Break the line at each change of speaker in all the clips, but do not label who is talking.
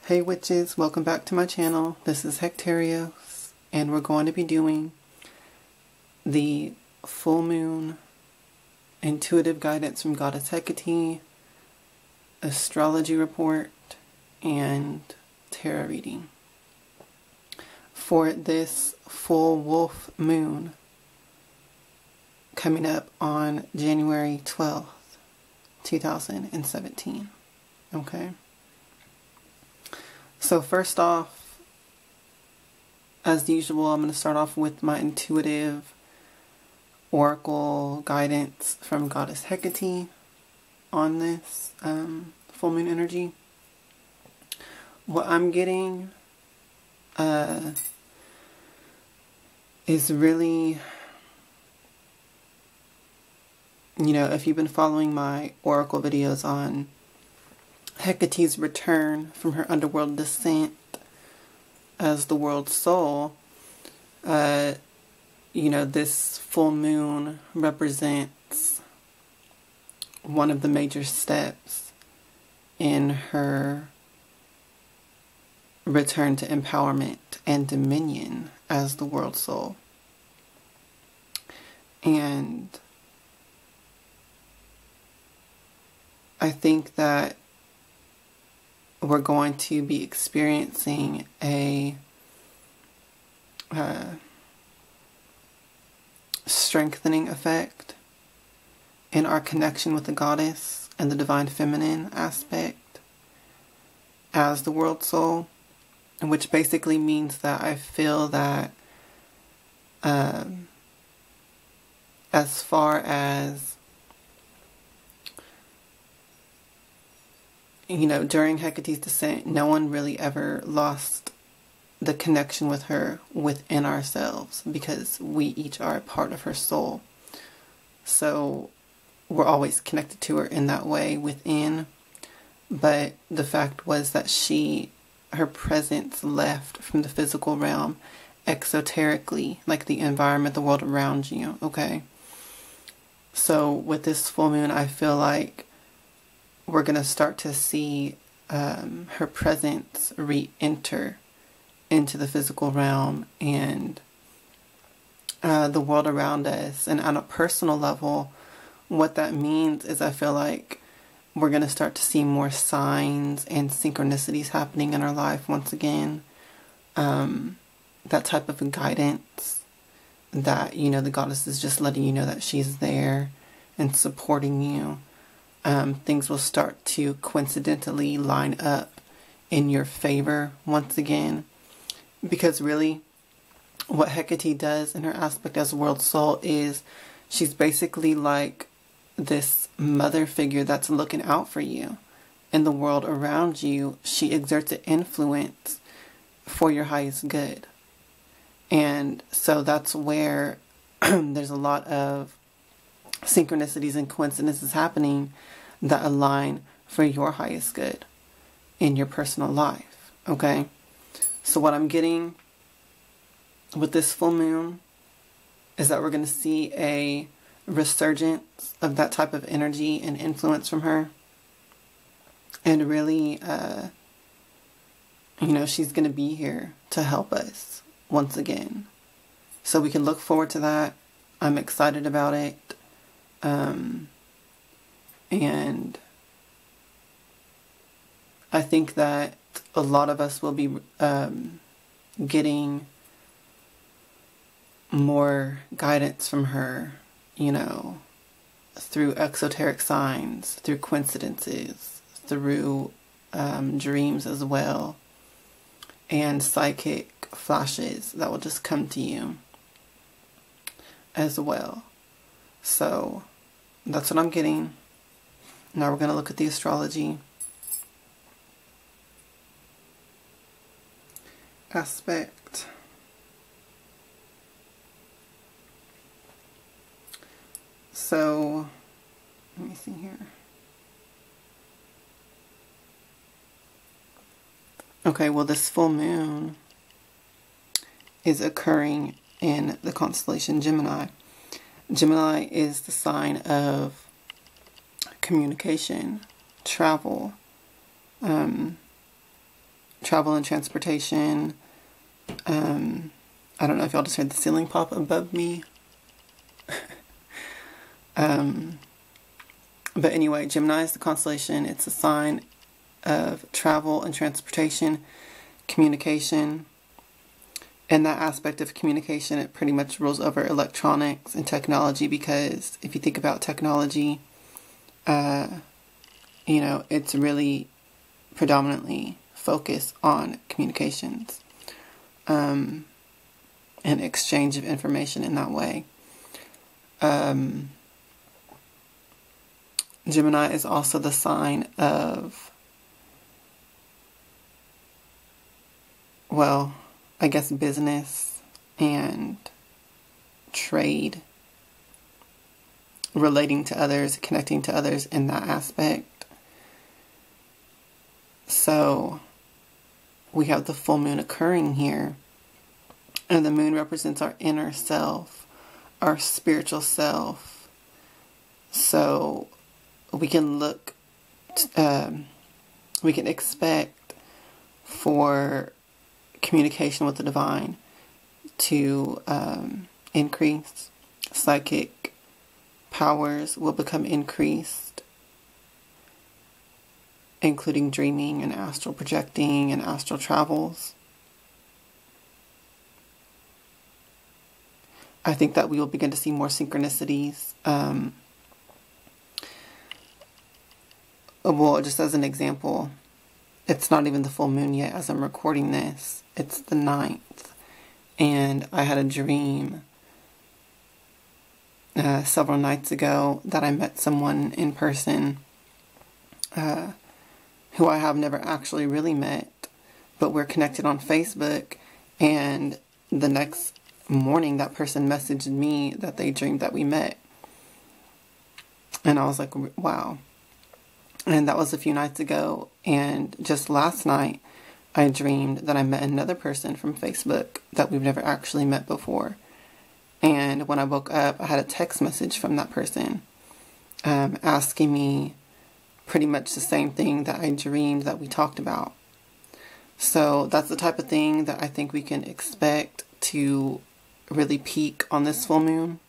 Hey witches, welcome back to my channel. This is Hekterios, and we're going to be doing the full moon intuitive guidance from Goddess Hecate, astrology report, and tarot reading. For this full wolf moon coming up on January 12th, 2017. Okay? So first off, as usual, I'm going to start off with my intuitive oracle guidance from Goddess Hecate on this full moon energy. What I'm getting is really, if you've been following my oracle videos on Hecate's return from her underworld descent as the world's soul, this full moon represents one of the major steps in her return to empowerment and dominion as the world's soul. And I think that we're going to be experiencing a strengthening effect in our connection with the goddess and the divine feminine aspect as the world soul, which basically means that I feel that as far as during Hecate's descent, no one really ever lost the connection with her within ourselves, because we each are a part of her soul. So we're always connected to her in that way within. But the fact was that her presence left from the physical realm exoterically, like the environment, the world around you, okay? So with this full moon, I feel like we're going to start to see her presence re-enter into the physical realm and the world around us. And on a personal level, what that means is I feel like we're going to start to see more signs and synchronicities happening in our life once again. That type of guidance that, the goddess is just letting you know that she's there and supporting you. Things will start to coincidentally line up in your favor once again. Because really, what Hecate does in her aspect as world soul is she's basically like this mother figure that's looking out for you in the world around you. She exerts an influence for your highest good. And so that's where there's a lot of synchronicities and coincidences happening that align for your highest good in your personal life, okay? So what I'm getting with this full moon is that we're going to see a resurgence of that type of energy and influence from her. And really, she's going to be here to help us once again. So we can look forward to that. I'm excited about it. And I think that a lot of us will be getting more guidance from her, through exoteric signs, through coincidences, through dreams as well, and psychic flashes that will just come to you as well. So that's what I'm getting. Now we're going to look at the astrology aspect. So, let me see here. Okay, well, this full moon is occurring in the constellation Gemini. Gemini is the sign of communication, travel, travel and transportation. I don't know if y'all just heard the ceiling pop above me. But anyway, Gemini is the constellation. It's a sign of travel and transportation, communication. And that aspect of communication, it pretty much rules over electronics and technology, because if you think about technology, you know, it's really predominantly focused on communications, and exchange of information in that way. Gemini is also the sign of, well, I guess business and trade, relating to others, connecting to others in that aspect. So we have the full moon occurring here, and the moon represents our inner self, our spiritual self. So we can look, we can expect for communication with the divine to increase. Psychic powers will become increased, including dreaming and astral projecting and astral travels. I think that we will begin to see more synchronicities. Well, just as an example, it's not even the full moon yet as I'm recording this. It's the 9th. And I had a dream several nights ago that I met someone in person who I have never actually really met, but we're connected on Facebook. And the next morning, that person messaged me that they dreamed that we met. And I was like, wow. And that was a few nights ago. And just last night, I dreamed that I met another person from Facebook that we've never actually met before. And when I woke up, I had a text message from that person asking me pretty much the same thing that I dreamed that we talked about. So that's the type of thing that I think we can expect to really peak on this full moon,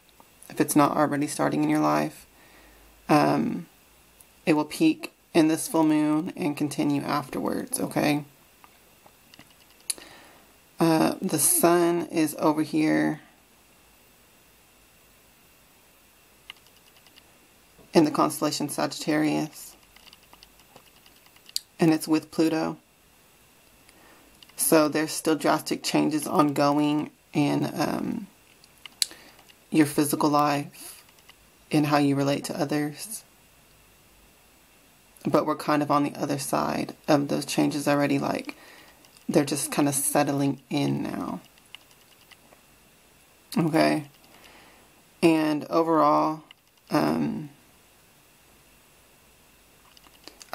if it's not already starting in your life. It will peak in this full moon and continue afterwards, okay? The sun is over here in the constellation Sagittarius, and it's with Pluto. So there's still drastic changes ongoing in your physical life, in how you relate to others. But we're kind of on the other side of those changes already. Like, they're just kind of settling in now. Okay? And overall,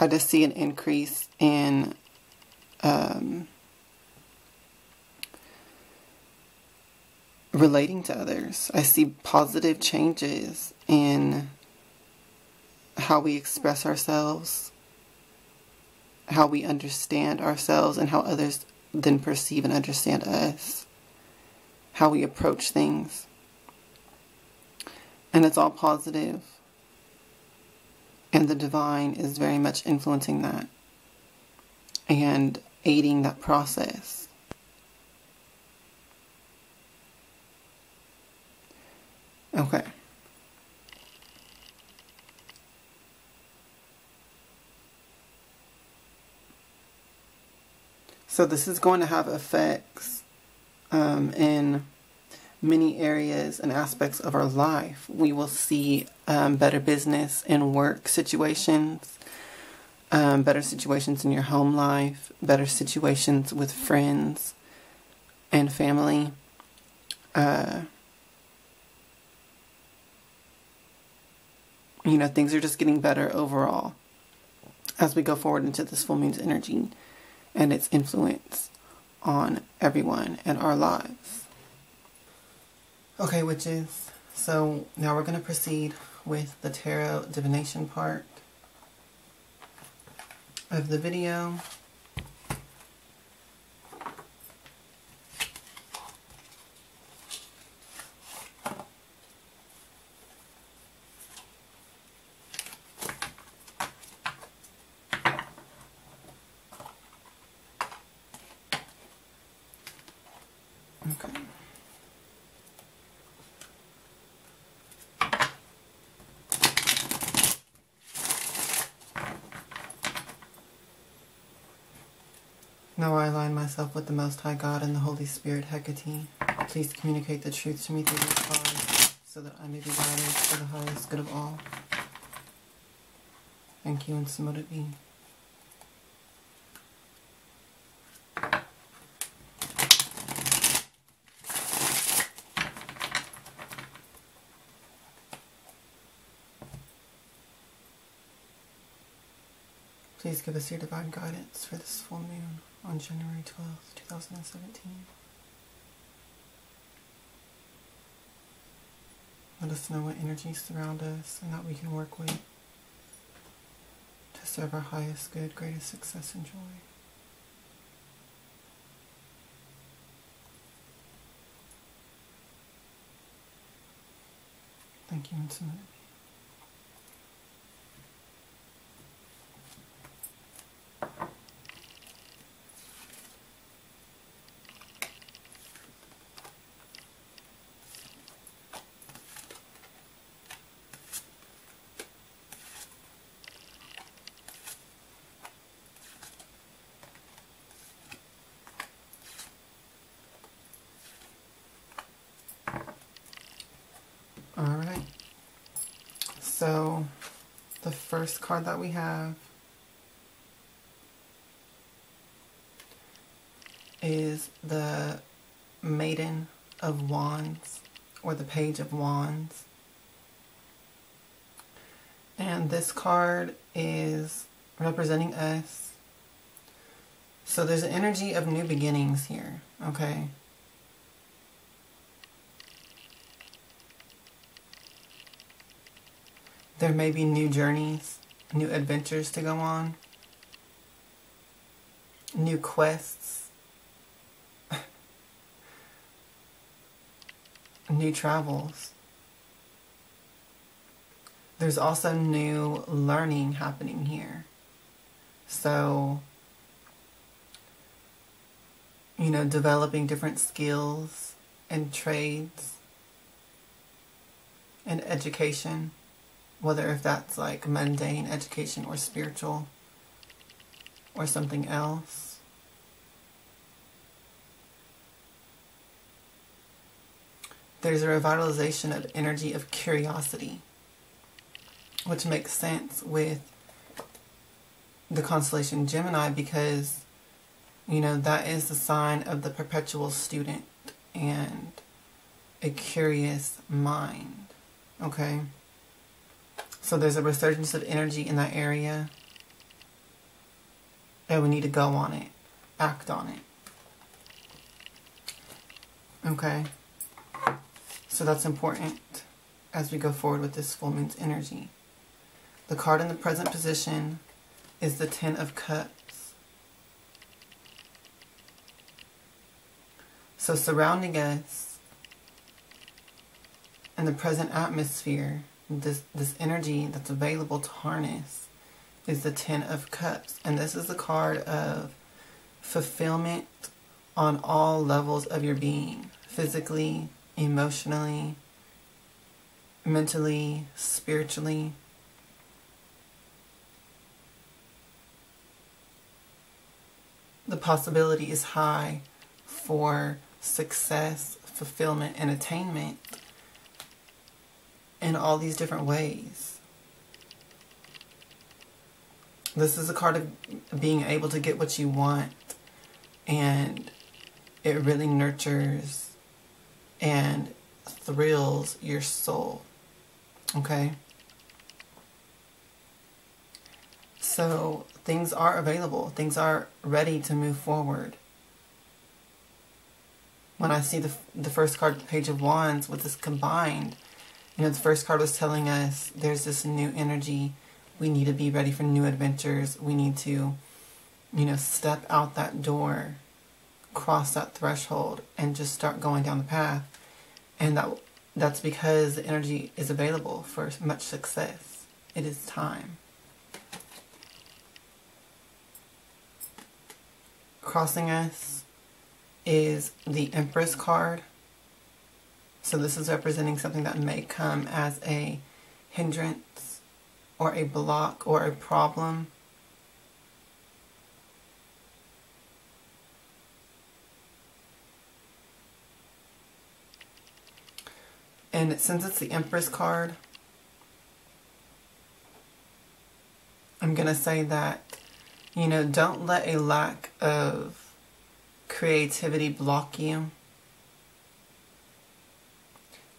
I just see an increase in relating to others. I see positive changes in how we express ourselves, how we understand ourselves, and how others then perceive and understand us, how we approach things. And it's all positive. And the divine is very much influencing that and aiding that process. Okay. So this is going to have effects in many areas and aspects of our life. We will see better business and work situations, better situations in your home life, better situations with friends and family. You know, things are just getting better overall as we go forward into this full moon's energy and its influence on everyone and our lives. Okay, witches, so now we're going to proceed with the tarot divination part of the video. Okay. Now I align myself with the Most High God and the Holy Spirit, Hekate. Please communicate the truth to me through these cards so that I may be guided for the highest good of all. Thank you, and so mote it be. Please give us your divine guidance for this full moon on January 12th, 2017. Let us know what energies surround us and that we can work with to serve our highest good, greatest success and joy. Thank you, and so mote it be. Alright, so the first card that we have is the Maiden of Wands, or the Page of Wands. And this card is representing us. So there's an energy of new beginnings here, okay? There may be new journeys, new adventures to go on, new quests, new travels. There's also new learning happening here. So, you know, developing different skills and trades and education. Whether if that's like mundane education or spiritual or something else. There's a revitalization of energy of curiosity, which makes sense with the constellation Gemini because, you know, that is the sign of the perpetual student and a curious mind, okay? So there's a resurgence of energy in that area. And we need to go on it. Act on it. Okay. So that's important as we go forward with this full moon's energy. The card in the present position is the Ten of Cups. So surrounding us in the present atmosphere, this energy that's available to harness is the Ten of Cups. And this is the card of fulfillment on all levels of your being. Physically, emotionally, mentally, spiritually. The possibility is high for success, fulfillment, and attainment in all these different ways. This is a card of being able to get what you want, and it really nurtures and thrills your soul. Okay? So things are available. Things are ready to move forward. When I see the first card, the Page of Wands, with this combined, you know, the first card was telling us there's this new energy. We need to be ready for new adventures. We need to, you know, step out that door, cross that threshold, and just start going down the path. And that's because the energy is available for much success. It is time. Crossing us is the Empress card. So this is representing something that may come as a hindrance or a block or a problem. And since it's the Empress card, I'm going to say that, you know, don't let a lack of creativity block you.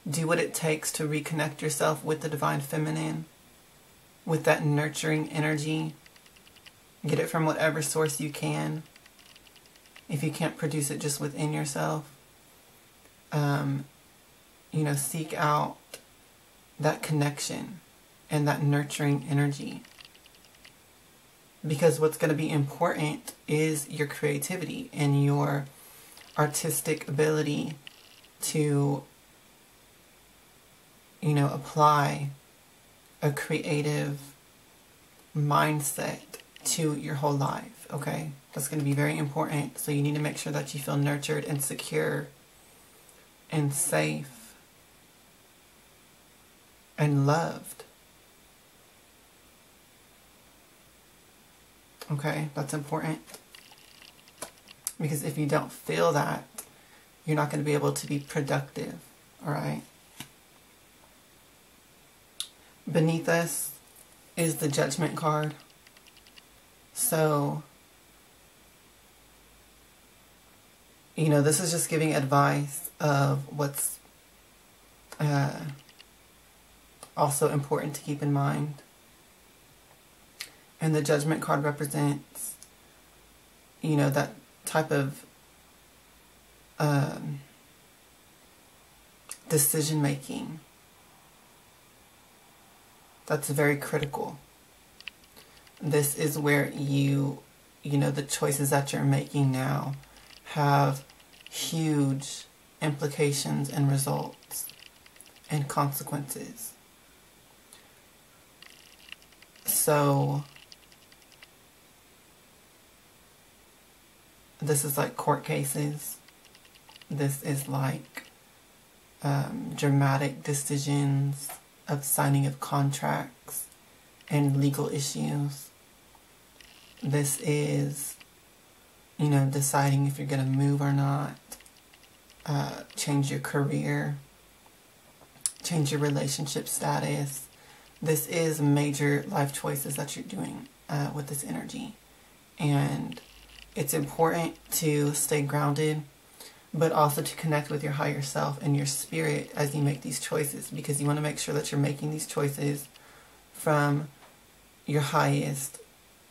Do what it takes to reconnect yourself with the Divine Feminine, with that nurturing energy. Get it from whatever source you can. If you can't produce it just within yourself, you know, seek out that connection and that nurturing energy. Because what's going to be important is your creativity and your artistic ability to, you know, apply a creative mindset to your whole life, okay? That's going to be very important. So you need to make sure that you feel nurtured and secure and safe and loved. Okay, that's important. Because if you don't feel that, you're not going to be able to be productive, all right? Beneath us is the Judgment card. So, you know, this is just giving advice of what's also important to keep in mind. And the Judgment card represents, you know, that type of decision making that's very critical. This is where you know, the choices that you're making now have huge implications and results and consequences. So this is like court cases. This is like dramatic decisions of signing of contracts and legal issues. This is, you know, deciding if you're going to move or not, change your career, change your relationship status. This is major life choices that you're doing with this energy. And it's important to stay grounded, but also to connect with your higher self and your spirit as you make these choices, because you want to make sure that you're making these choices from your highest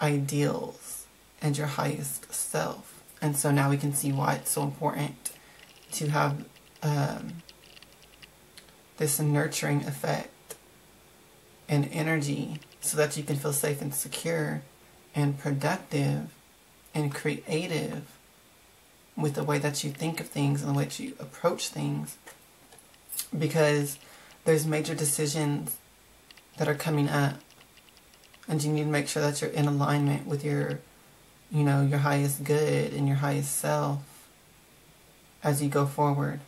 ideals and your highest self. And so now we can see why it's so important to have this nurturing effect and energy so that you can feel safe and secure and productive and creative with the way that you think of things and the way that you approach things, because there's major decisions that are coming up and you need to make sure that you're in alignment with your, you know, your highest good and your highest self as you go forward.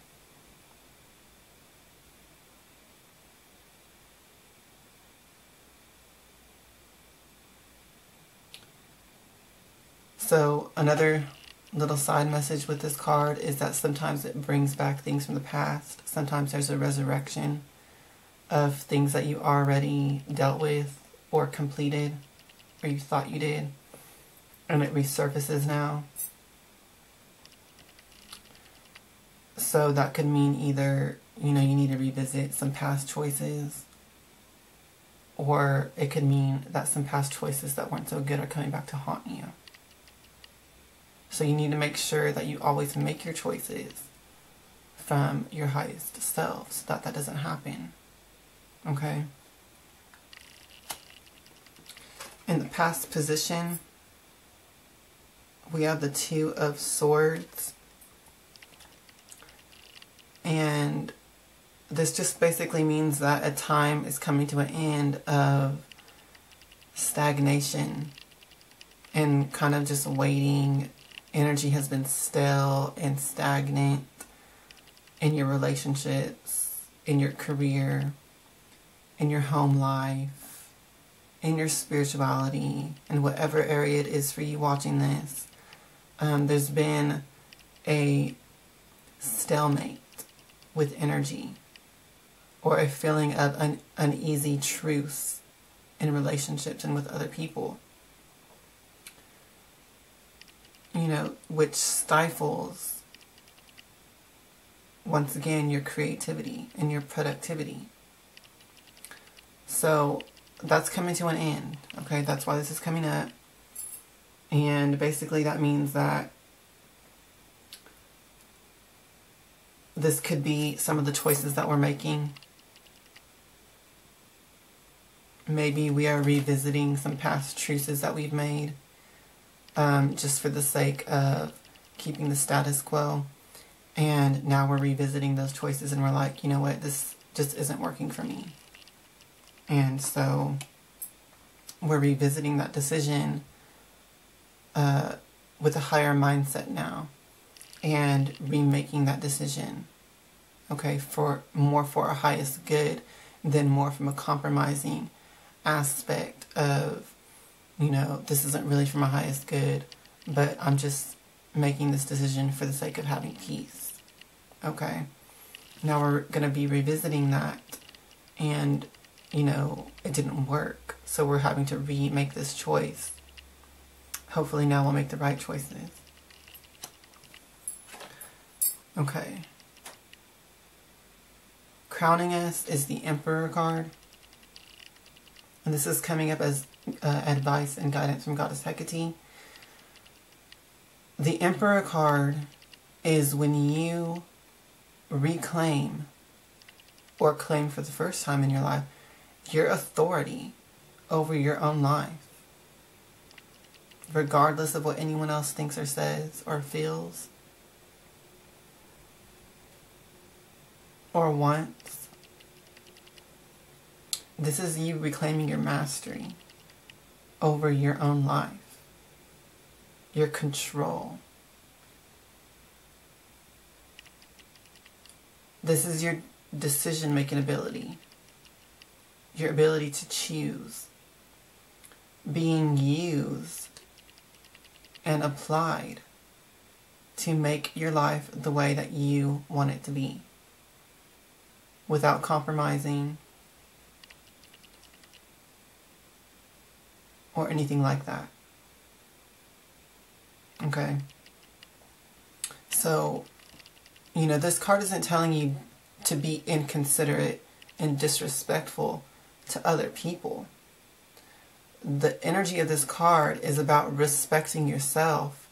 So another little side message with this card is that sometimes it brings back things from the past. Sometimes there's a resurrection of things that you already dealt with or completed, or you thought you did, and it resurfaces now. So that could mean either, you know, you need to revisit some past choices, or it could mean that some past choices that weren't so good are coming back to haunt you. So you need to make sure that you always make your choices from your highest self so that that doesn't happen. Okay? In the past position, we have the Two of Swords. And this just basically means that a time is coming to an end of stagnation and kind of just waiting energy has been stale and stagnant in your relationships, in your career, in your home life, in your spirituality, in whatever area it is for you watching this, there's been a stalemate with energy, or a feeling of uneasy truce in relationships and with other people, you know, which stifles, once again, your creativity and your productivity. So that's coming to an end, okay? That's why this is coming up. And basically that means that this could be some of the choices that we're making. Maybe we are revisiting some past truces that we've made, just for the sake of keeping the status quo. And now we're revisiting those choices and we're like, you know what, this just isn't working for me. And so we're revisiting that decision with a higher mindset now, and remaking that decision, okay, for our highest good, than more from a compromising aspect of, you know, this isn't really for my highest good, but I'm just making this decision for the sake of having peace. Okay, now we're going to be revisiting that, and, you know, it didn't work, so we're having to remake this choice. Hopefully now we'll make the right choices. Okay. Crowning us is the Emperor card. And this is coming up as advice and guidance from Goddess Hekate. The Emperor card is when you reclaim, or claim for the first time in your life, your authority over your own life, regardless of what anyone else thinks or says or feels or wants. This is you reclaiming your mastery over your own life, your control. This is your decision-making ability, your ability to choose, being used and applied to make your life the way that you want it to be, without compromising or anything like that. Okay? So, you know, this card isn't telling you to be inconsiderate and disrespectful to other people. The energy of this card is about respecting yourself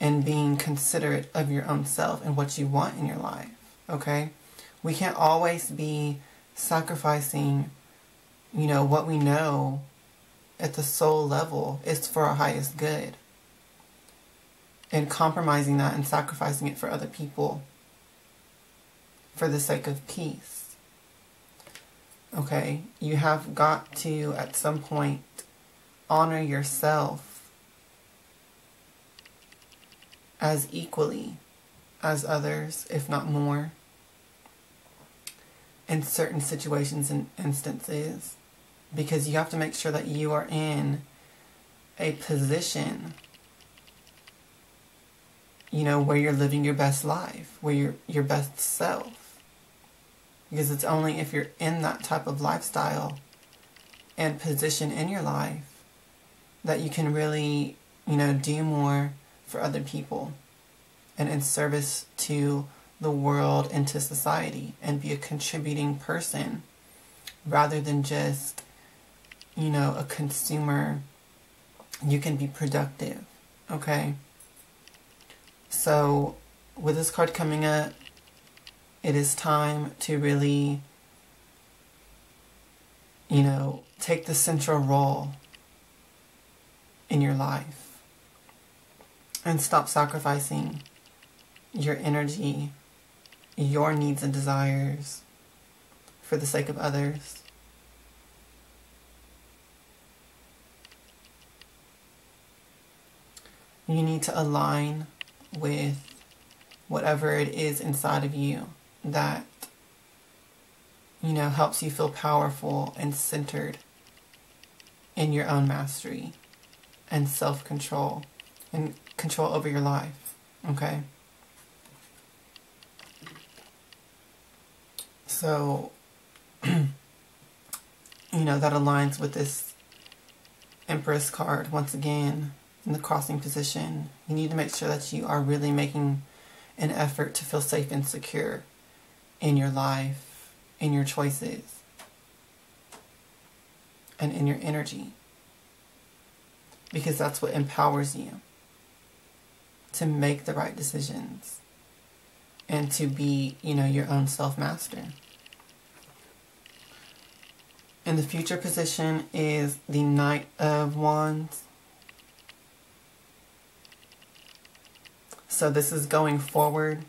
and being considerate of your own self and what you want in your life. Okay? We can't always be sacrificing, you know, what we know at the soul level is for our highest good, and compromising that and sacrificing it for other people for the sake of peace. Okay? You have got to, at some point, honor yourself as equally as others, if not more, in certain situations and instances, because you have to make sure that you are in a position, you know, where you're living your best life, where you're your best self. Because it's only if you're in that type of lifestyle and position in your life that you can really, you know, do more for other people and in service to the world and to society, and be a contributing person rather than just, you know, a consumer. You can be productive. Okay? So with this card coming up, it is time to really, you know, take the central role in your life and stop sacrificing your energy, your needs and desires for the sake of others. You need to align with whatever it is inside of you that, you know, helps you feel powerful and centered in your own mastery and self-control and control over your life, okay? So, you know, that aligns with this Empress card once again in the crossing position. You need to make sure that you are really making an effort to feel safe and secure in your life, in your choices, and in your energy. Because that's what empowers you to make the right decisions and to be, you know, your own self-master. And the future position is the Knight of Wands. So this is going forward,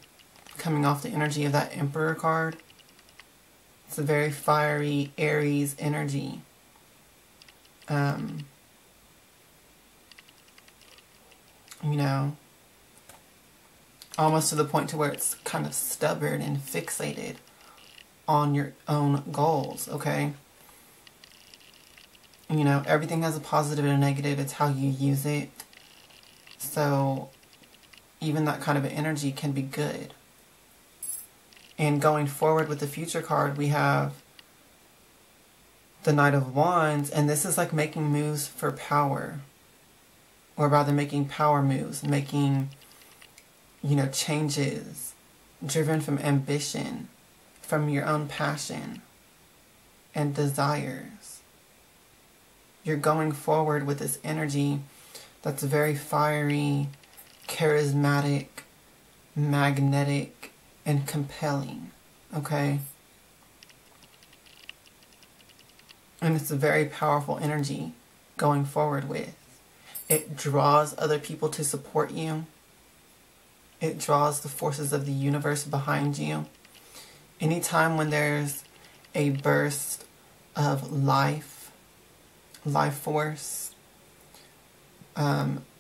coming off the energy of that Emperor card. It's a very fiery Aries energy. You know, almost to the point to where it's kind of stubborn and fixated on your own goals, okay? You know, everything has a positive and a negative. It's how you use it. So even that kind of energy can be good. And going forward with the future card, we have the Knight of Wands, and this is like making moves for power. Or rather making power moves, making, you know, changes driven from ambition, from your own passion and desires. You're going forward with this energy that's very fiery, charismatic, magnetic, and compelling, okay? And it's a very powerful energy going forward with. It draws other people to support you. It draws the forces of the universe behind you. Anytime when there's a burst of life force,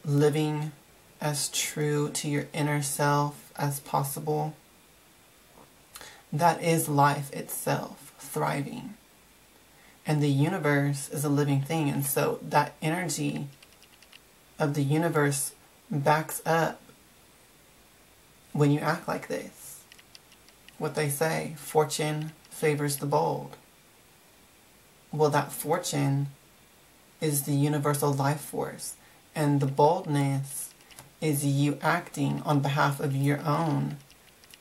living as true to your inner self as possible, that is life itself thriving. And the universe is a living thing, and so that energy of the universe backs up when you act like this. What they say, fortune favors the bold. Well, that fortune is the universal life force, and the boldness is you acting on behalf of your own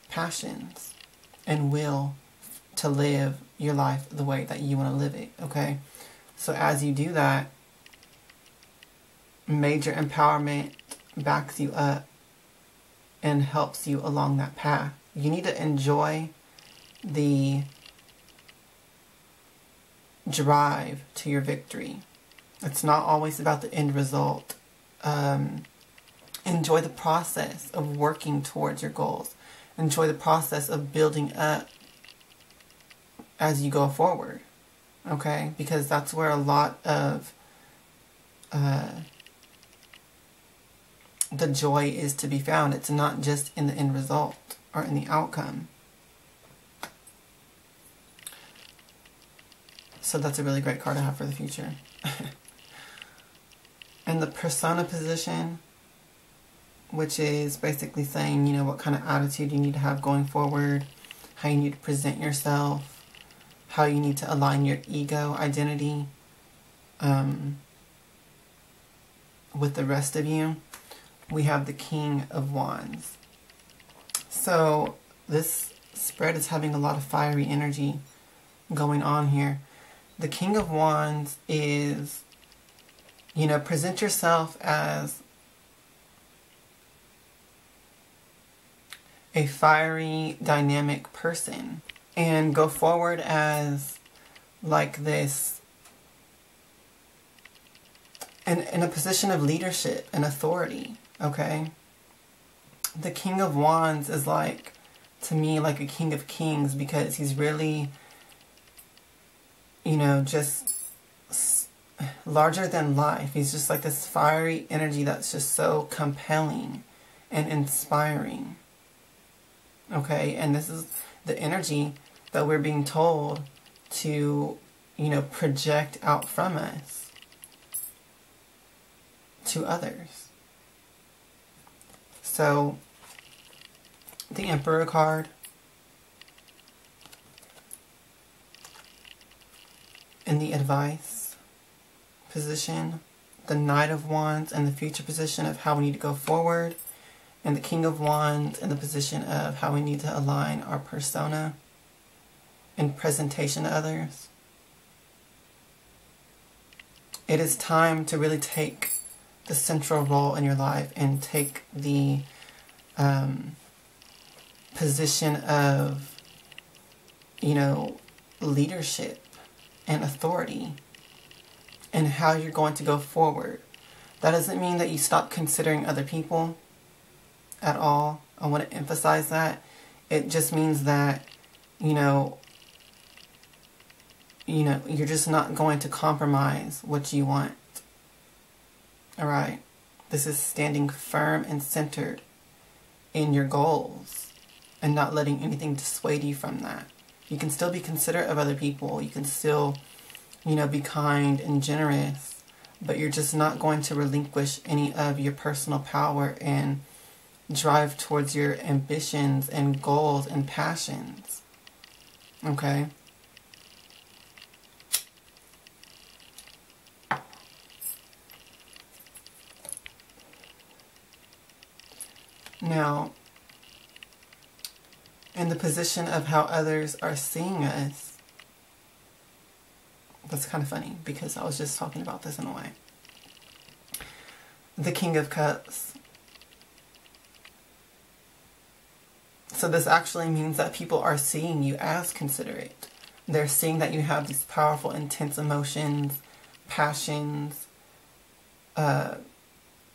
passions and will to live your life the way that you want to live it, okay? So as you do that, major empowerment backs you up and helps you along that path. You need to enjoy the drive to your victory. It's not always about the end result. Enjoy the process of working towards your goals. Enjoy the process of building up as you go forward, okay? Because that's where a lot of the joy is to be found. It's not just in the end result or in the outcome. So that's a really great card to have for the future. And the persona position, which is basically saying, you know, what kind of attitude you need to have going forward, how you need to present yourself, how you need to align your ego identity with the rest of you. We have the King of Wands. So this spread is having a lot of fiery energy going on here. The King of Wands is, you know, present yourself as a fiery, dynamic person and go forward as like this in a position of leadership and authority, okay? The King of Wands is like, to me, like a King of Kings because he's really, you know, just larger than life. He's just like this fiery energy that's just so compelling and inspiring. Okay, and this is the energy that we're being told to, project out from us to others. So, the Emperor card, in the advice position, the Knight of Wands in the future position of how we need to go forward, and the King of Wands in the position of how we need to align our persona in presentation to others. It is time to really take the central role in your life and take the position of, leadership and authority and how you're going to go forward. That doesn't mean that you stop considering other people at all. I want to emphasize that. It just means that, you're just not going to compromise what you want. Alright? This is standing firm and centered in your goals and not letting anything dissuade you from that. You can still be considerate of other people. You can still, be kind and generous, but you're just not going to relinquish any of your personal power and drive towards your ambitions and goals and passions. Okay? Now, in the position of how others are seeing us, that's kind of funny because I was just talking about this in a way. The King of Cups. So this actually means that people are seeing you as considerate. They're seeing that you have these powerful, intense emotions, passions,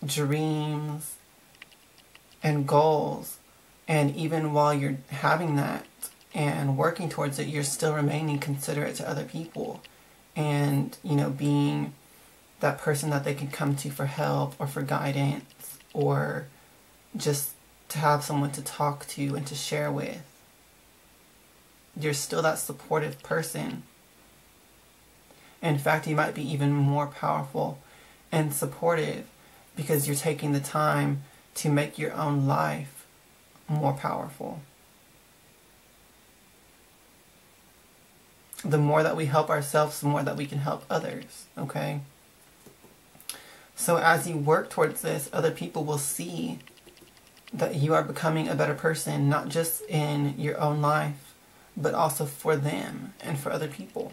dreams, and goals. And even while you're having that and working towards it, you're still remaining considerate to other people. And, being that person that they can come to for help or for guidance or just to have someone to talk to and to share with. You're still that supportive person. In fact, you might be even more powerful and supportive because you're taking the time to make your own life more powerful. The more that we help ourselves, the more that we can help others, okay? So as you work towards this, other people will see that you are becoming a better person, not just in your own life, but also for them and for other people.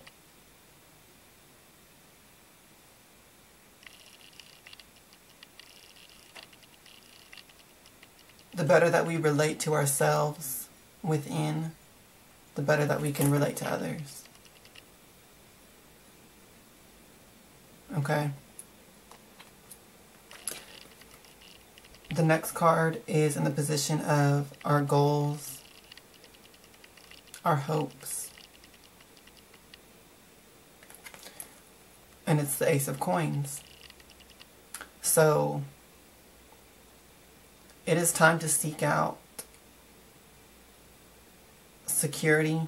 The better that we relate to ourselves within, the better that we can relate to others. Okay? The next card is in the position of our goals, our hopes. And it's the Ace of Coins. So, it is time to seek out security,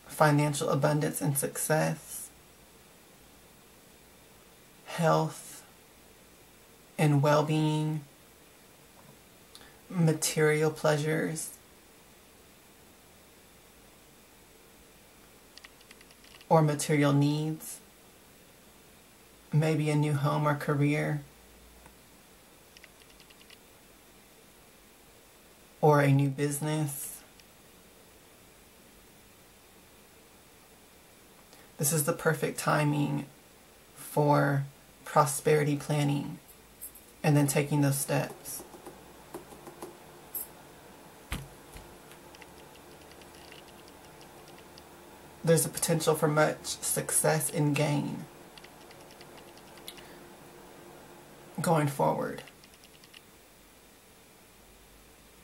financial abundance and success, health and well-being, material pleasures, or material needs, maybe a new home or career, or a new business. This is the perfect timing for prosperity planning and then taking those steps. There's a potential for much success and gain going forward.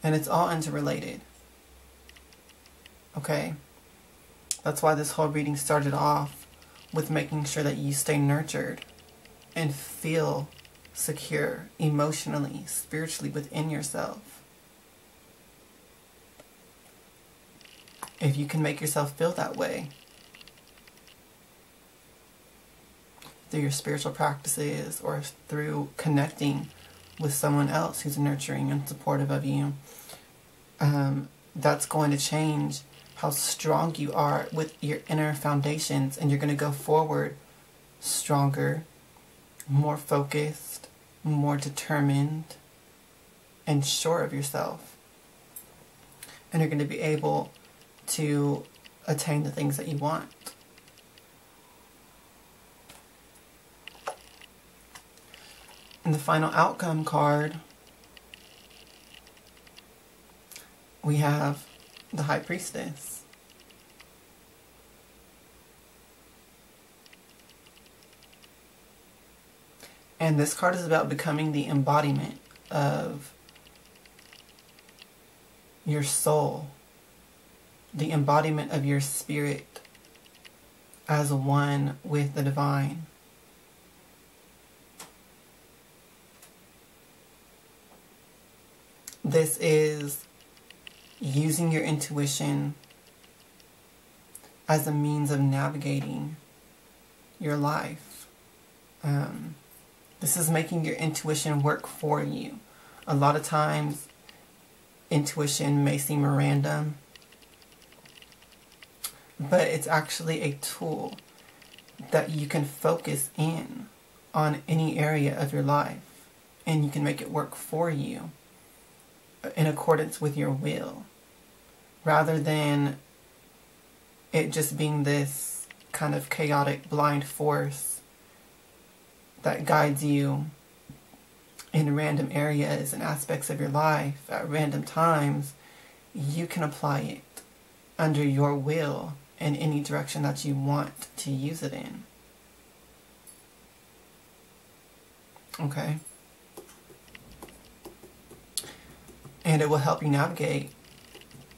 And it's all interrelated. Okay? That's why this whole reading started off with making sure that you stay nurtured and feel secure emotionally, spiritually within yourself. If you can make yourself feel that way through your spiritual practices or through connecting with someone else who's nurturing and supportive of you, that's going to change how strong you are with your inner foundations, and you're going to go forward stronger, more focused, more determined, and sure of yourself. And you're going to be able to attain the things that you want. In the final outcome card, we have the High Priestess. And this card is about becoming the embodiment of your soul, the embodiment of your spirit as one with the divine. This is using your intuition as a means of navigating your life. This is making your intuition work for you. A lot of times, intuition may seem random, but it's actually a tool that you can focus in on any area of your life, and you can make it work for you in accordance with your will, rather than it just being this kind of chaotic blind force that guides you in random areas and aspects of your life at random times. You can apply it under your will in any direction that you want to use it in. Okay? And it will help you navigate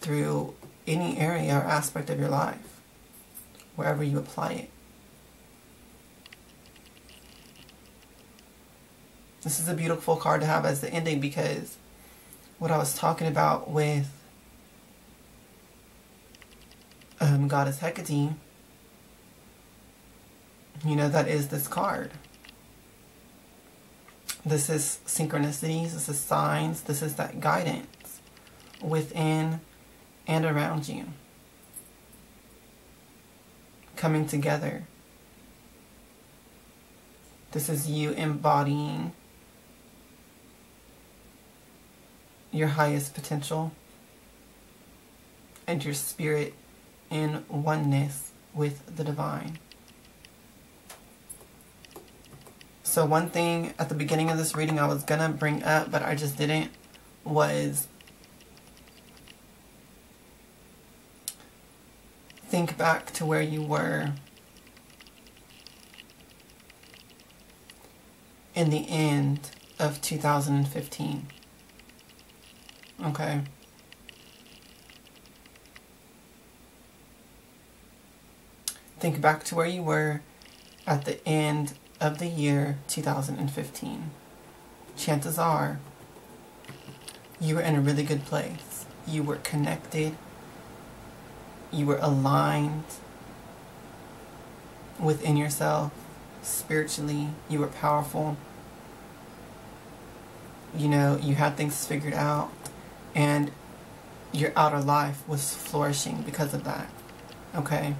through any area or aspect of your life, wherever you apply it. This is a beautiful card to have as the ending, because what I was talking about with Goddess Hecate, you know, that is this card. This is synchronicities, this is signs, this is that guidance within and around you, coming together. This is you embodying your highest potential and your spirit in oneness with the divine. So one thing at the beginning of this reading I was going to bring up, but I just didn't, was think back to where you were in the end of 2015. Okay? Think back to where you were at the end of the year 2015. Chances are you were in a really good place. You were connected. You were aligned within yourself spiritually. You were powerful. You know, you had things figured out, and your outer life was flourishing because of that. Okay?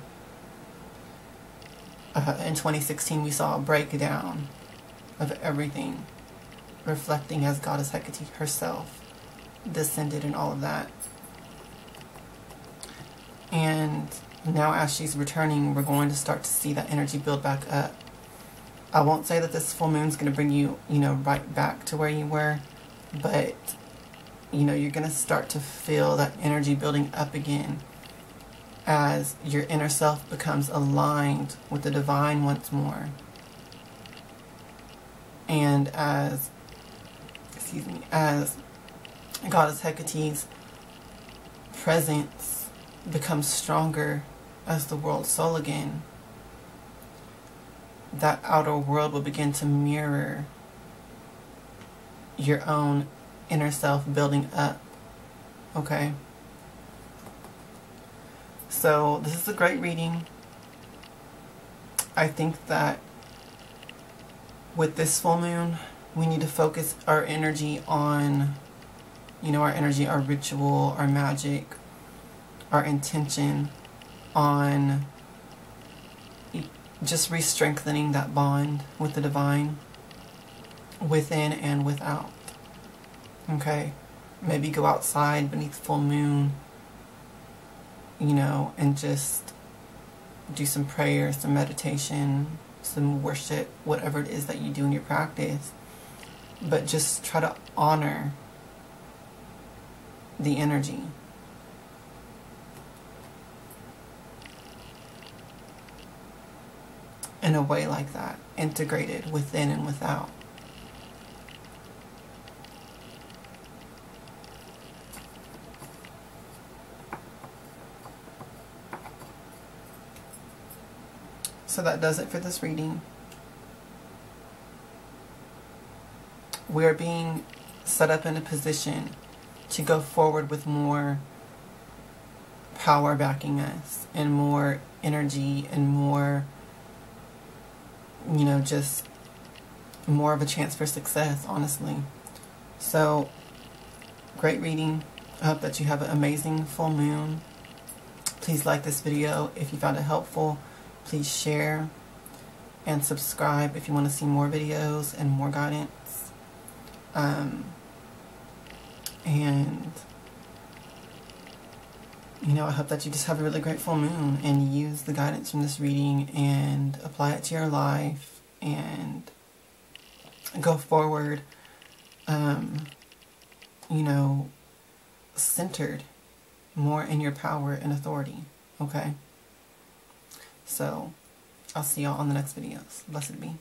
In 2016, we saw a breakdown of everything, reflecting as Goddess Hecate herself descended and all of that. And now as she's returning, we're going to start to see that energy build back up. I won't say that this full moon's going to bring you, right back to where you were, but, you're going to start to feel that energy building up again as your inner self becomes aligned with the divine once more. And as Goddess Hecate's presence becomes stronger as the world soul again, that outer world will begin to mirror your own inner self building up. Okay? So this is a great reading. I think that with this full moon, we need to focus our energy on, our energy, our ritual, our magic, our intention on just re-strengthening that bond with the divine within and without. Okay? Maybe go outside beneath full moon, and just do some prayer, some meditation, some worship, whatever it is that you do in your practice. But just try to honor the energy. In a way like that, integrated within and without. So that does it for this reading. We're being set up in a position to go forward with more power backing us, and more energy, and more, just more of a chance for success, honestly. So, great reading. I hope that you have an amazing full moon. Please like this video if you found it helpful. Please share and subscribe if you want to see more videos and more guidance. I hope that you just have a really great full moon and use the guidance from this reading and apply it to your life and go forward, centered more in your power and authority. Okay? So, I'll see y'all on the next videos. Blessed be.